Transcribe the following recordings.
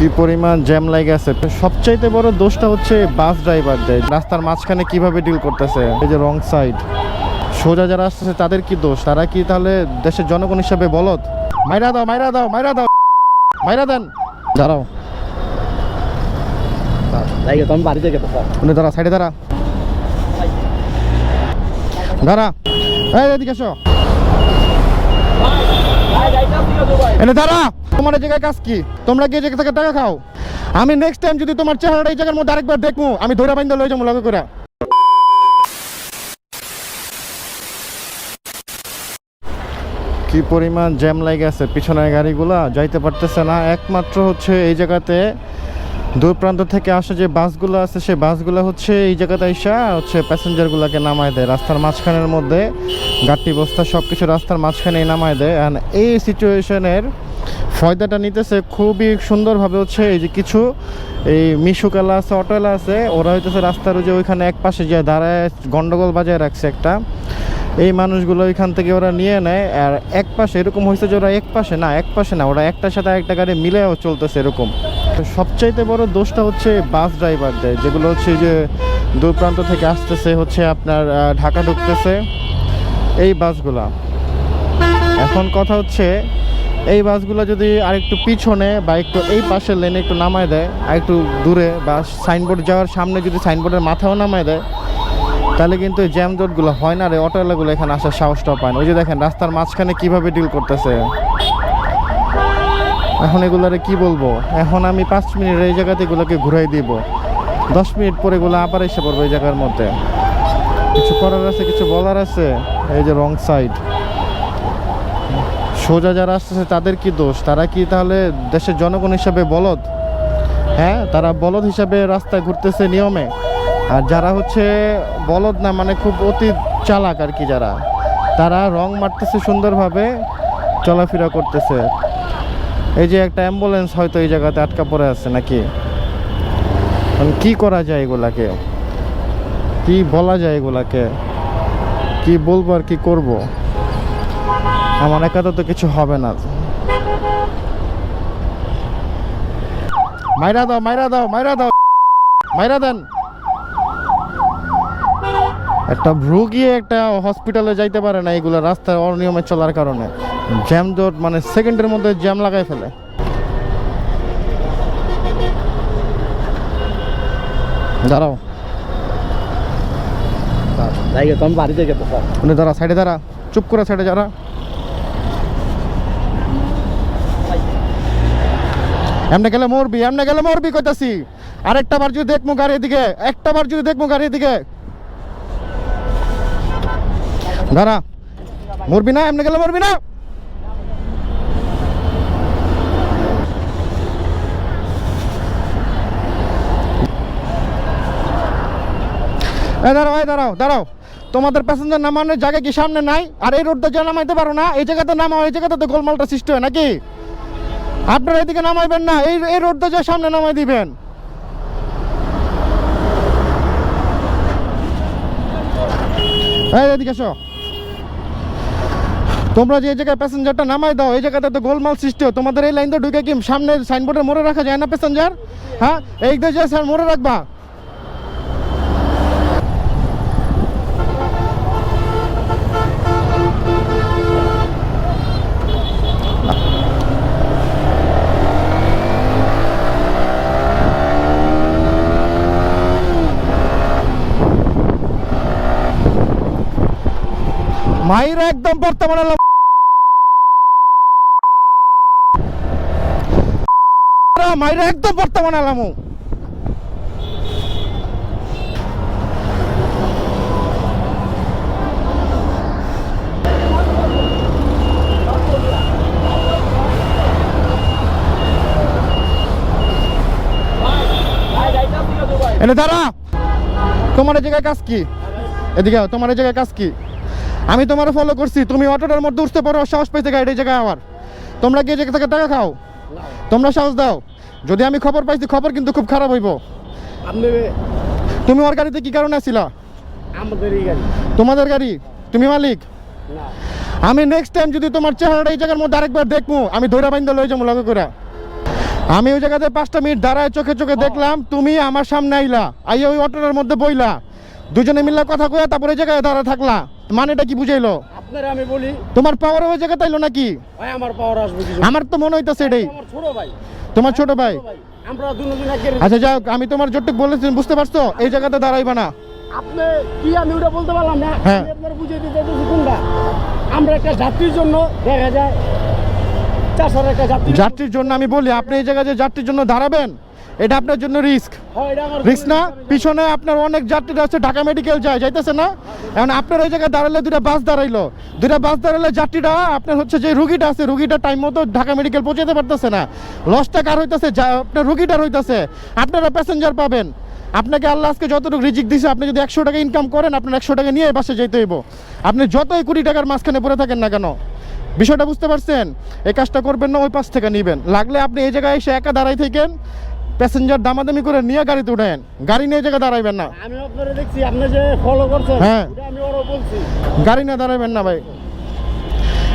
কি পরিমাণ জ্যাম লাগে আছে। সবচাইতে বড় দোষটা হচ্ছে বাস ড্রাইভারদের, রাস্তার মাঝখানে কিভাবে ডিল করতেছে। এই যে রং সাইড সোজা যারা আসতেছে তাদের কি দোষ? তারা কি তাহলে দেশের জনগণ হিসাবে বলদ? মাইরা দাও, মাইরা দাও, মাইরা দাও, মাইরা দেন। দাঁড়াও, দাঁড়া, সাইডে দাঁড়া, দাঁড়া, এদিকে আসো, এনে দাঁড়া। তোমার এই জায়গায় কাজ কি? তোমরা গিয়ে জায়গা থেকে টাকা খাও। আমি নেক্সট টাইম যদি তোমার চেহারাটা এই জায়গার মধ্যে আরেকবার দেখবো, আমি ধরে বাইন্দা লয়ে যাবো লগে করে। কি পরিমাণ জ্যাম লাগে আছে, পিছনের গাড়িগুলা যাইতে পারতেছে না। একমাত্র হচ্ছে এই জায়গাতে দূর প্রান্ত থেকে আসা যে বাসগুলো আছে, সেই বাসগুলো হচ্ছে এই জায়গাতে এসে হচ্ছে প্যাসেঞ্জারগুলোকে নামায় দেয় রাস্তার মাঝখানের মধ্যে। গাড়ি বস্তা সব কিছু রাস্তার মাঝখানেই নামায় দেয়। অ্যান্ড এই সিচুয়েশনের ফয়দাটা নিতেছে খুবই সুন্দরভাবে হচ্ছে এই যে কিছু এই মিশুকালা আছে, অটোলা আছে, ওরা হইতেছে রাস্তার যে ওইখানে এক পাশে যে দাঁড়ায় গন্ডগোল বাজায় রাখছে একটা। এই মানুষগুলো ওইখান থেকে ওরা নিয়ে নেয়। আর এক পাশে এরকম হয়েছে যে ওরা এক পাশে না, ওরা একটার সাথে একটা গাড়ি মিলেও চলতেছে এরকম। তো সবচাইতে বড় দোষটা হচ্ছে বাস ড্রাইভারদের, যেগুলো হচ্ছে যে দূর প্রান্ত থেকে আসতেছে হচ্ছে আপনার ঢাকা ঢুকতেছে এই বাসগুলা। এখন কথা হচ্ছে এই বাসগুলো যদি আরেকটু পিছনে বা একটু এই পাশের লেনে একটু নামায় দেয়, আর একটু দূরে বা সাইনবোর্ড যাওয়ার সামনে যদি সাইনবোর্ডের মাথাও নামায় দেয়, তাহলে কিন্তু এই জ্যাম জটগুলো হয় না। আর এই অটোওয়ালাগুলো এখানে আসার সাহসটাও পায় না। ওই যে দেখেন রাস্তার মাঝখানে কিভাবে ডিল করতেছে। এখন এগুলারে কি বলবো? এখন আমি 5 মিনিট এই জায়গাতে এগুলোকে ঘুরাই দিব, 10 মিনিট পরে এগুলো আবার এসে পড়বো এই জায়গার মধ্যে। কিছু করার আছে, কিছু বলার আছে। এই যে রং সাইড সোজা যারা আসতেছে তাদের কি দোষ? তারা কি তাহলে দেশের জনগণ হিসাবে বলদ? হ্যাঁ, তারা বলদ হিসাবে রাস্তায় ঘুরতেছে নিয়মে। আর যারা হচ্ছে বলদ না, মানে খুব অতি চালাক আর কি, যারা তারা রং মারতেছে, সুন্দরভাবে চলাফেরা করতেছে। এই যে একটা অ্যাম্বুলেন্স হয়তো এই জায়গাতে আটকা পড়ে আছে নাকি। কি করা যায় এগুলাকে? কি বলা যায় এগুলাকে? কি বলবো আর কি করব? আমার একা তো কিছু হবে না। মাইরা দাও, মাইরা দাও, মাইরা দাও, মাইরা দেন। একটা রোগী একটা হসপিটালে যাইতে পারে না এগুলো রাস্তায় অনিয়মে চলার কারণে। জ্যাম জট মানে সেকেন্ডের মধ্যে জ্যাম লাগাই ফেলে। দাঁড়াও, দাঁড়া, সাইডে দাঁড়া, চুপ করে সাইডে যারা। এমনি গেলে মরবি, এমনি গেলে মরবি কইতাছি। আরেকটা বার যদি দেখবো গাড়ি এদিকে, একটা বার যদি দেখবো গাড়ি এদিকে, দাঁড়া, মরবি না, এমনি গেলে মরবি না। দাঁড়াও, দাঁড়াও, দাঁড়াও। তোমাদের প্যাসেঞ্জার নামানোর জায়গা কি সামনে নাই? আর এই রোডটা যা নামাইতে পারো না, এই জায়গাতে নামাও, এই জায়গাতে তো গোলমালটা সৃষ্টি হয় নাকি? আপনারা এদিকে নামাইবেন না, এই রোডটা যা সামনে নামাই দিবেন। এদিকে আসো। তোমরা যে এই জায়গায় প্যাসেঞ্জারটা নামাই দাও, এই জায়গাতে তো গোলমাল সৃষ্টি হয়। তোমাদের এই লাইন তো ঢুকে কি সামনে সাইনবোর্ডে মোড়ে রাখা যায় না প্যাসেঞ্জার? হ্যাঁ, এই যে স্যার মোড়ে রাখবা। মাইরা একদম বর্তমানে মাইরা একদম বর্তমানে আলামু। এনে দাঁড়া। তোমার এই জায়গায় কাজ কি? এদিকে তোমার এই জায়গায় কাজ কি? আমি তোমার ফলো করছি, তুমি অটোটার মধ্যে উঠতে পারো, সাহস পাইতে গাড়ি এই জায়গায় আমার। তোমরা গিয়ে জায়গা থেকে টাকা খাও, তোমরা সাহস দাও। যদি আমি খবর পাইছি, খবর কিন্তু খুব খারাপ হইব। তুমি ওর গাড়িতে কি কারণে আসছিলা? তোমাদের গাড়ি, তুমি মালিক। আমি নেক্সট টাইম যদি তোমার চেহারাটা এই জায়গার মধ্যে আরেকবার দেখবো, আমি ধরে বাইন্দা লয়ে যাবো লগে করে। আমি ওই জায়গাতে 5টা মিনিট দাঁড়ায় চোখে চোখে দেখলাম, তুমি আমার সামনে আইলা, আইয়া ওই অটোটার মধ্যে বইলা, দুজনে মিলে কথা কইয়া তারপরে ওই জায়গায় দাঁড়া থাকলা, মানেটা কি বুঝাইলো? আপনারা আমি বলি তোমার পাওয়ার ওই জায়গাতে আইলো নাকি? ভাই আমার পাওয়ার আসবে কি? আমার তো মনে হইতাছে এটাই আমার ছোট ভাই। তোমার ছোট ভাই। আমরা দুজন একের। আচ্ছা যাও, আমি তোমার যতটুকু বলেছি বুঝতে পারছো, এই জায়গাতে দাঁড়াইবা না। আপনি কি আমি ওটা বলতে পারলাম না? হ্যাঁ। আমি আপনারা বুঝিয়ে দিতে চাইতেছি কোনটা। আমরা একটা যাত্রীর জন্য দেখা যায় 400 একটা যাত্রী। যাত্রীর জন্য আমি বলি, আপনি এই জায়গায় যে যাত্রীর জন্য দাঁড়াবেন, এটা আপনার জন্য রিস্ক। হ্যাঁ, এটা আমার রিস্ক না? পিছনে আপনার অনেক যাত্রীরা আছে, ঢাকা মেডিকেল যাইতেছে না? এখন আপনার ওই জায়গায় দাঁড়ালে দুটা বাস দাঁড়াইলো, দুটা বাস দাঁড়ালে যাত্রীরা আপনার হচ্ছে যে রুগীটা আছে, রুগীটা টাইম মতো ঢাকা মেডিকেল পৌঁছাতে পারতেছে না, লসটা কার হইতেছে? আপনার রুগীটার হইতেছে। আপনারা প্যাসেঞ্জার পাবেন। আপনাকে আল্লাহ আজকে যতটুকু রিজিক দিছে, আপনি যদি 100 টাকা ইনকাম করেন, আপনার 100 টাকা নিয়ে বাসে যেতে হইব। আপনি যতই কোটি টাকার মাঝখানে পড়ে থাকেন না কেন, বিষয়টা বুঝতে পারছেন? এই কাজটা করবেন না, ওই পাশ থেকে নিবেন। লাগলে আপনি এই জায়গায় এসে একা দাঁড়াই থাকেন, প্যাসেঞ্জার দামাদামি করে নিয়ে গাড়িতে উঠেন, গাড়ি নিয়ে জায়গায় দাঁড়াইবেন না। আমি আপনারা দেখছি আপনি যে ফলো করছেন, হ্যাঁ। এটা আমি ওরও বলছি। গাড়ি নিয়ে দাঁড়াইবেন না ভাই,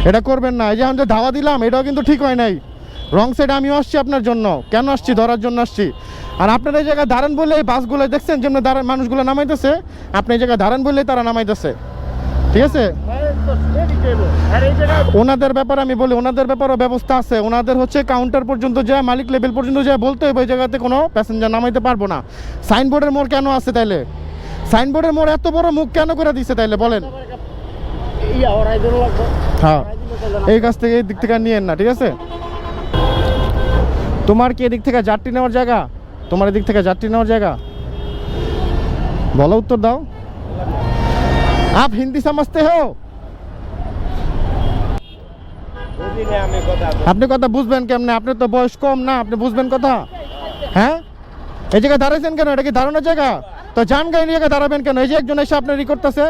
এটা করবেন না। এই যে আমি যে ধাওয়া দিলাম, এটাও কিন্তু ঠিক হয় নাই। রং সাইডে আমিও আসছি আপনার জন্য, কেন আসছি? ধরার জন্য আসছি। আর আপনারা এই জায়গায় দাঁড়ান বলে এই বাসগুলো দেখছেন যেমন দাঁড়ান, মানুষগুলো নামাইতেছে, আপনি এই জায়গায় দাঁড়ান বললেই তারা নামাইতেছে, ঠিক আছে? আর এই জায়গায় ওনাদের ব্যাপারে আমি বলি, ওনাদের ব্যাপারও ব্যবস্থা আছে। ওনাদের হচ্ছে কাউন্টার পর্যন্ত যায়, মালিক লেভেল পর্যন্ত যায়, বলতে হবে ওই জায়গাতে কোনো প্যাসেঞ্জার নামাইতে পারবো না। সাইনবোর্ডের মোড় কেন আছে তাইলে? সাইনবোর্ডের মোড় এত বড় মুখ কেন করে দিছে তাইলে বলেন? ইয়া ওরাই দিন লাগবে। হ্যাঁ, এই কাছ থেকে এই দিক থেকে নিয়েন না, ঠিক আছে? তোমার কি এদিক থেকে যাত্রী নেওয়ার জায়গা? তোমার এদিক থেকে যাত্রী নেওয়ার জায়গা? বলো, উত্তর দাও। আপ হিন্দি সমঝতে হো? আপনি কথা বুঝবেন কেমনে? আপনার তো বয়স কম না, আপনি বুঝবেন কথা? হ্যাঁ, এই জায়গায় দাঁড়াইছেন কেন? এটা কি দাঁড়ানোর জায়গা? তো যান গাড়ি নিয়ে দাঁড়াবেন কেন? এই যে একজন এসে আপনার ই করতেছে।